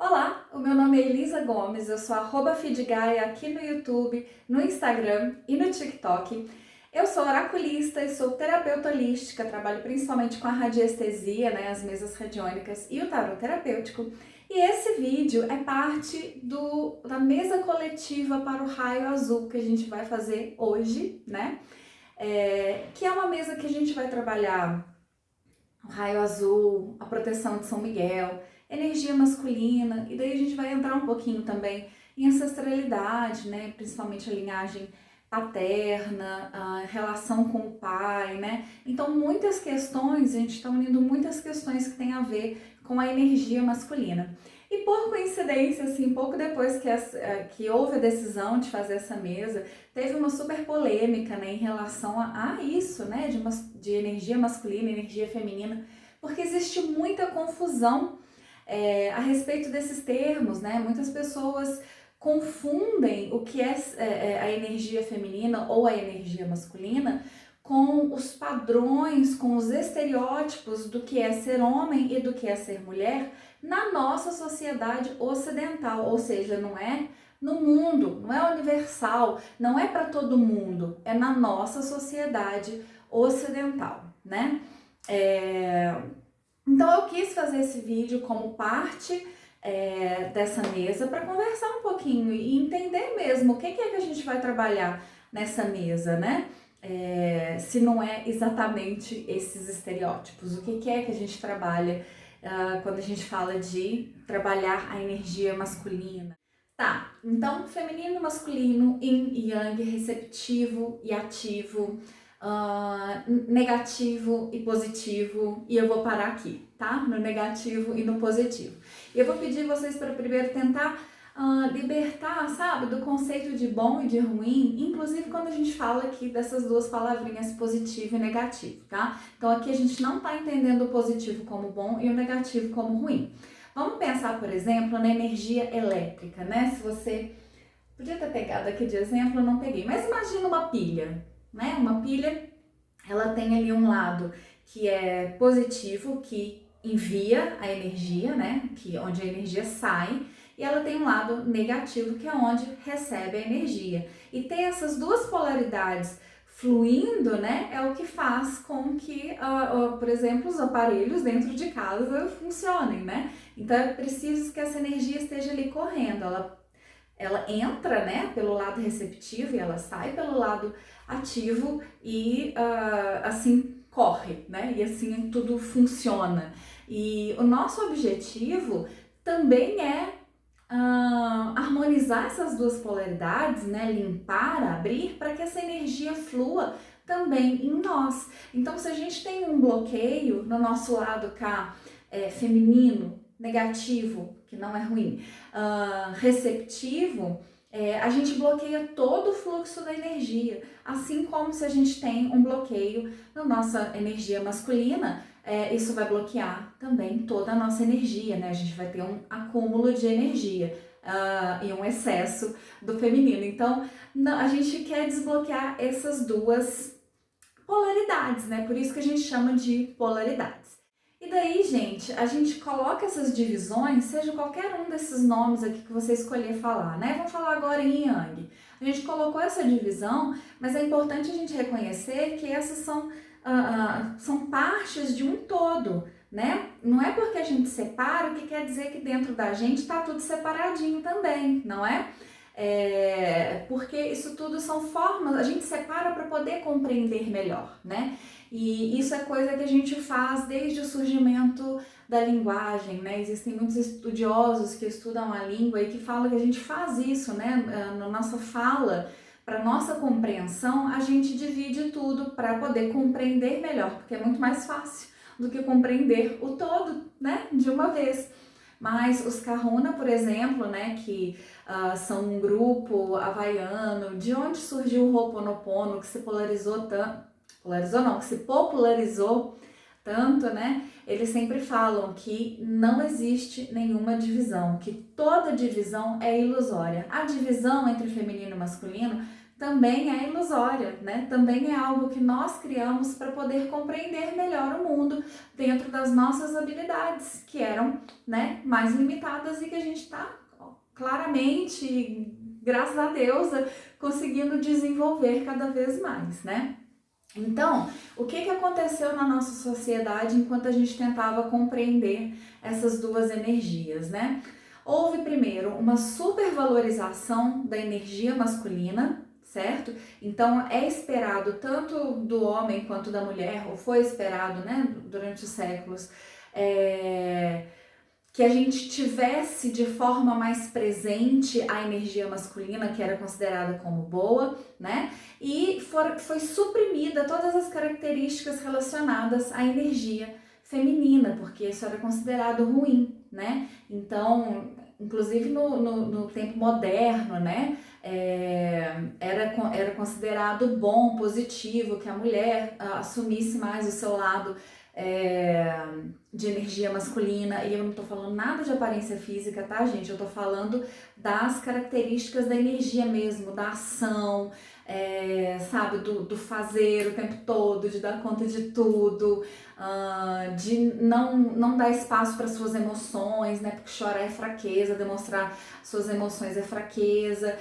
Olá, o meu nome é Elisa Gomes, eu sou @feedgaia aqui no YouTube, no Instagram e no TikTok. Eu sou oraculista e sou terapeuta holística, trabalho principalmente com a radiestesia, as mesas radiônicas e o tarot terapêutico. E esse vídeo é parte da mesa coletiva para o raio azul que a gente vai fazer hoje, que é uma mesa que a gente vai trabalhar o raio azul, a proteção de São Miguel, energia masculina, e daí a gente vai entrar um pouquinho também em ancestralidade, principalmente a linhagem paterna, a relação com o pai, Então muitas questões, a gente está unindo muitas questões que tem a ver com a energia masculina. E por coincidência, assim, pouco depois que houve a decisão de fazer essa mesa, teve uma super polêmica, em relação a isso, de energia masculina, energia feminina, porque existe muita confusão a respeito desses termos, Muitas pessoas confundem o que é a energia feminina ou a energia masculina com os padrões, com os estereótipos do que é ser homem e do que é ser mulher na nossa sociedade ocidental, ou seja, não é no mundo, não é universal, não é para todo mundo, é na nossa sociedade ocidental, Então eu quis fazer esse vídeo como parte dessa mesa para conversar um pouquinho e entender mesmo o que é que a gente vai trabalhar nessa mesa, se não é exatamente esses estereótipos, o que é que a gente trabalha quando a gente fala de trabalhar a energia masculina. Tá, então feminino e masculino, yin e yang, receptivo e ativo, negativo e positivo, e eu vou parar aqui, tá? No negativo e no positivo. E eu vou pedir vocês para primeiro tentar libertar, sabe, do conceito de bom e de ruim, inclusive quando a gente fala aqui dessas duas palavrinhas positivo e negativo, tá? Então aqui a gente não tá entendendo o positivo como bom e o negativo como ruim. Vamos pensar, por exemplo, na energia elétrica, Se você podia ter pegado aqui de exemplo, eu não peguei, mas imagina uma pilha, Uma pilha, ela tem ali um lado que é positivo, que envia a energia, onde a energia sai, e ela tem um lado negativo, que é onde recebe a energia. E ter essas duas polaridades fluindo, é o que faz com que, por exemplo, os aparelhos dentro de casa funcionem, Então é preciso que essa energia esteja ali correndo, ela entra, pelo lado receptivo e ela sai pelo lado ativo e assim corre, E assim tudo funciona. E o nosso objetivo também é harmonizar essas duas polaridades, limpar, abrir, para que essa energia flua também em nós. Então, se a gente tem um bloqueio no nosso lado cá, feminino, negativo, que não é ruim, receptivo, a gente bloqueia todo o fluxo da energia, assim como se a gente tem um bloqueio na nossa energia masculina, isso vai bloquear também toda a nossa energia, A gente vai ter um acúmulo de energia e um excesso do feminino. Então, a gente quer desbloquear essas duas polaridades, Por isso que a gente chama de polaridades. E daí, gente, a gente coloca essas divisões, seja qualquer um desses nomes aqui que você escolher falar, Vamos falar agora em Yang. A gente colocou essa divisão, mas é importante a gente reconhecer que essas são partes de um todo, Não é porque a gente separa que quer dizer que dentro da gente está tudo separadinho também, não é? Porque isso tudo são formas, a gente separa para poder compreender melhor, E isso é coisa que a gente faz desde o surgimento da linguagem, Existem muitos estudiosos que estudam a língua e que falam que a gente faz isso, Na nossa fala, para nossa compreensão, a gente divide tudo para poder compreender melhor, porque é muito mais fácil do que compreender o todo, de uma vez. Mas os Kahuna, por exemplo, que são um grupo havaiano, de onde surgiu o Ho'oponopono, que se que se popularizou tanto, Eles sempre falam que não existe nenhuma divisão, que toda divisão é ilusória. A divisão entre feminino e masculino também é ilusória, né? Também é algo que nós criamos para poder compreender melhor o mundo dentro das nossas habilidades, que eram, né, mais limitadas e que a gente está claramente, graças a Deus, conseguindo desenvolver cada vez mais, né? Então, o que aconteceu na nossa sociedade enquanto a gente tentava compreender essas duas energias, né? Houve primeiro uma supervalorização da energia masculina, certo? Então é esperado tanto do homem quanto da mulher, ou foi esperado, né, durante os séculos, que a gente tivesse de forma mais presente a energia masculina, que era considerada como boa, né? E foi suprimida todas as características relacionadas à energia feminina, porque isso era considerado ruim, né? Então, inclusive no tempo moderno, né? Era considerado bom, positivo, que a mulher assumisse mais o seu lado de energia masculina, e eu não tô falando nada de aparência física, tá, gente? Eu tô falando das características da energia mesmo, da ação, sabe, do fazer o tempo todo, de dar conta de tudo, de não dar espaço para suas emoções, né? Porque chorar é fraqueza, demonstrar suas emoções é fraqueza.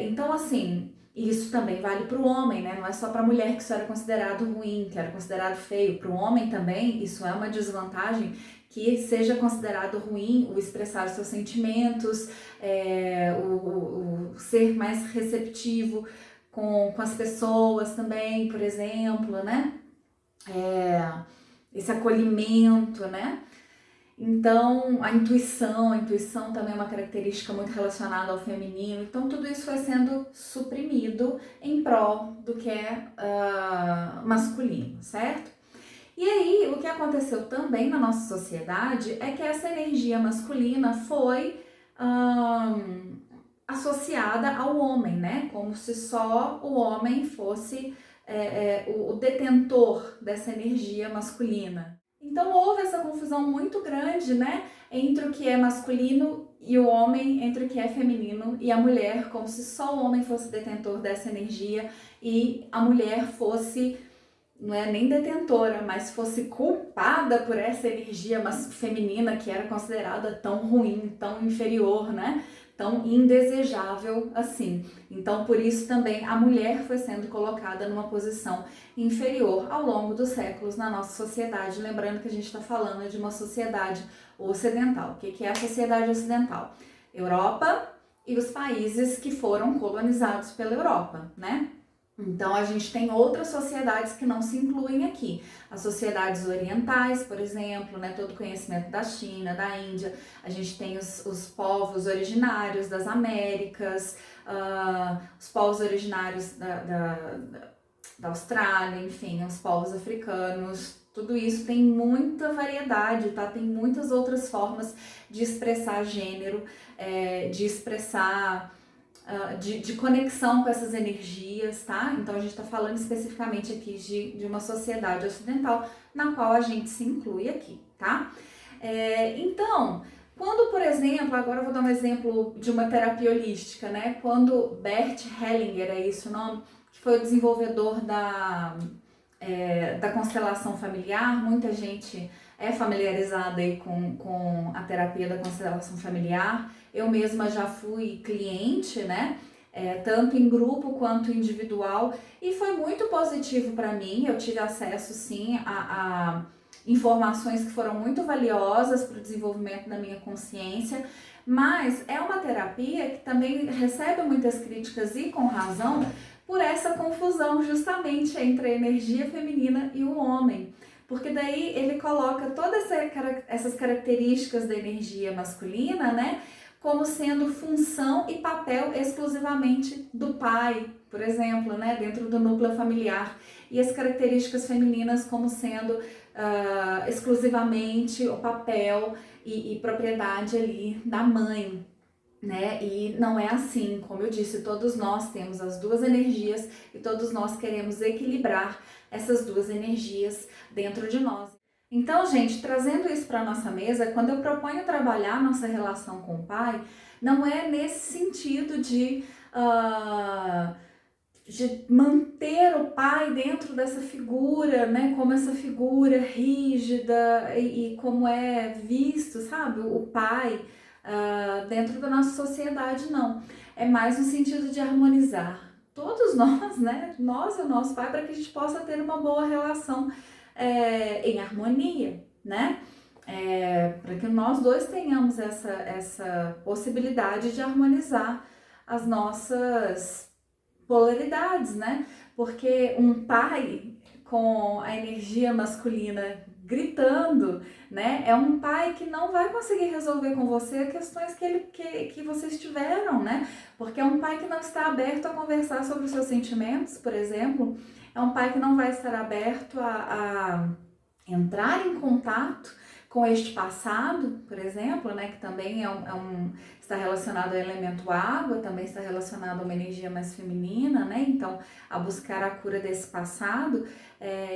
Então, assim, isso também vale para o homem, né? Não é só para a mulher que isso era considerado ruim, que era considerado feio. Para o homem também, isso é uma desvantagem, que seja considerado ruim o expressar os seus sentimentos, o ser mais receptivo com as pessoas também, por exemplo, né? Esse acolhimento, né? Então, a intuição também é uma característica muito relacionada ao feminino. Então, tudo isso foi sendo suprimido em prol do que é masculino, certo? E aí, o que aconteceu também na nossa sociedade é que essa energia masculina foi associada ao homem, né? Como se só o homem fosse o detentor dessa energia masculina. Então houve essa confusão muito grande, né, entre o que é masculino e o homem, entre o que é feminino e a mulher, como se só o homem fosse detentor dessa energia e a mulher fosse, não é nem detentora, mas fosse culpada por essa energia feminina que era considerada tão ruim, tão inferior, né? Tão indesejável assim. Então, por isso também a mulher foi sendo colocada numa posição inferior ao longo dos séculos na nossa sociedade. Lembrando que a gente está falando de uma sociedade ocidental. O que é a sociedade ocidental? Europa e os países que foram colonizados pela Europa, né? Então, a gente tem outras sociedades que não se incluem aqui. As sociedades orientais, por exemplo, né, todo o conhecimento da China, da Índia. A gente tem os povos originários das Américas, os povos originários da Austrália, enfim, os povos africanos. Tudo isso tem muita variedade, tá? Tem muitas outras formas de expressar gênero, de expressar... de conexão com essas energias, tá? Então a gente está falando especificamente aqui de uma sociedade ocidental na qual a gente se inclui aqui, tá? Então, quando, por exemplo, agora eu vou dar um exemplo de uma terapia holística, né? Quando Bert Hellinger, é isso o nome, que foi o desenvolvedor da constelação familiar, muita gente é familiarizada aí com a terapia da constelação familiar. Eu mesma já fui cliente, né? Tanto em grupo quanto individual, e foi muito positivo para mim. Eu tive acesso, sim, a informações que foram muito valiosas para o desenvolvimento da minha consciência, mas é uma terapia que também recebe muitas críticas, e com razão, por essa confusão justamente entre a energia feminina e o homem. Porque daí ele coloca todas essas características da energia masculina, né, como sendo função e papel exclusivamente do pai, por exemplo, né, dentro do núcleo familiar, e as características femininas como sendo exclusivamente o papel e propriedade ali da mãe, né? E não é assim, como eu disse, todos nós temos as duas energias e todos nós queremos equilibrar essas duas energias dentro de nós. Então, gente, trazendo isso para a nossa mesa, quando eu proponho trabalhar nossa relação com o pai, não é nesse sentido de de manter o pai dentro dessa figura, né? Como essa figura rígida e como é visto, sabe? O pai dentro da nossa sociedade, não. É mais no sentido de harmonizar todos nós, né? Nós e o nosso pai, para que a gente possa ter uma boa relação em harmonia, né? Para que nós dois tenhamos essa possibilidade de harmonizar as nossas polaridades, né? Porque um pai com a energia masculina gritando, né? É um pai que não vai conseguir resolver com você questões que vocês tiveram, né? Porque é um pai que não está aberto a conversar sobre os seus sentimentos, por exemplo. É um pai que não vai estar aberto a entrar em contato com este passado, por exemplo, né, que também está relacionado ao elemento água, também está relacionado a uma energia mais feminina, né, então a buscar a cura desse passado.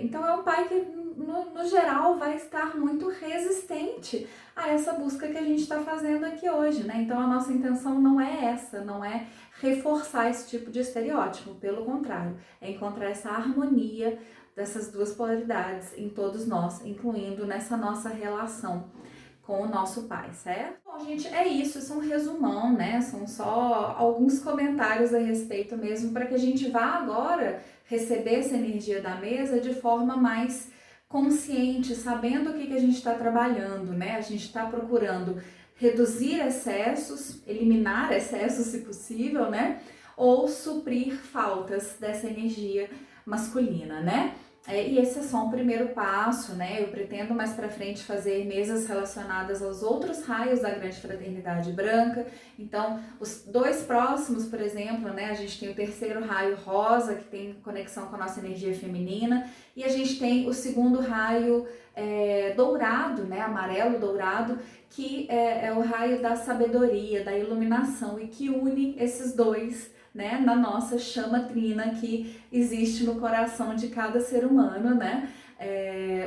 Então é um pai que, no geral, vai estar muito resistente a essa busca que a gente está fazendo aqui hoje, né, então a nossa intenção não é essa, não é reforçar esse tipo de estereótipo, pelo contrário, é encontrar essa harmonia dessas duas polaridades em todos nós, incluindo nessa nossa relação com o nosso pai, certo? Bom, gente, é isso é um resumão, né? São só alguns comentários a respeito mesmo, para que a gente vá agora receber essa energia da mesa de forma mais consciente, sabendo o que a gente está trabalhando, né? A gente está procurando reduzir excessos, eliminar excessos se possível, né? Ou suprir faltas dessa energia masculina, né? E esse é só um primeiro passo, né? Eu pretendo mais para frente fazer mesas relacionadas aos outros raios da Grande Fraternidade Branca. Então, os dois próximos, por exemplo, né? A gente tem o terceiro raio rosa, que tem conexão com a nossa energia feminina, e a gente tem o segundo raio dourado, né? Amarelo dourado, que é o raio da sabedoria, da iluminação, e que une esses dois, né, na nossa chama trina que existe no coração de cada ser humano, né,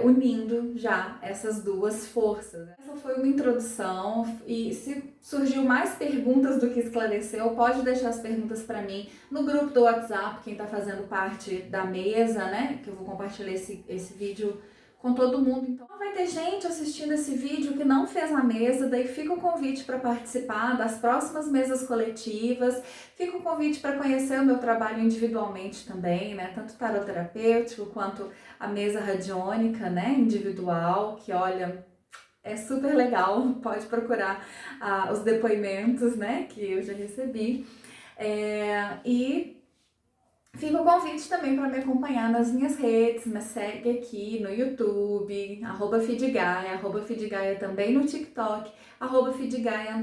unindo já essas duas forças. Essa foi uma introdução, e se surgiu mais perguntas do que esclareceu, pode deixar as perguntas para mim no grupo do WhatsApp, quem está fazendo parte da mesa, né, que eu vou compartilhar esse vídeo com todo mundo. Então vai ter gente assistindo esse vídeo que não fez a mesa, daí fica o convite para participar das próximas mesas coletivas, fica o convite para conhecer o meu trabalho individualmente também, né, tanto tarot terapêutico quanto a mesa radiônica, né, individual, que olha, é super legal, pode procurar os depoimentos, né, que eu já recebi, e fica o convite também para me acompanhar nas minhas redes, me segue aqui no YouTube, @feedgaia, @feedgaia também no TikTok, @feedgaia_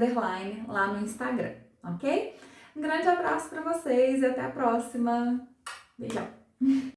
lá no Instagram, ok? Um grande abraço para vocês e até a próxima. Beijão!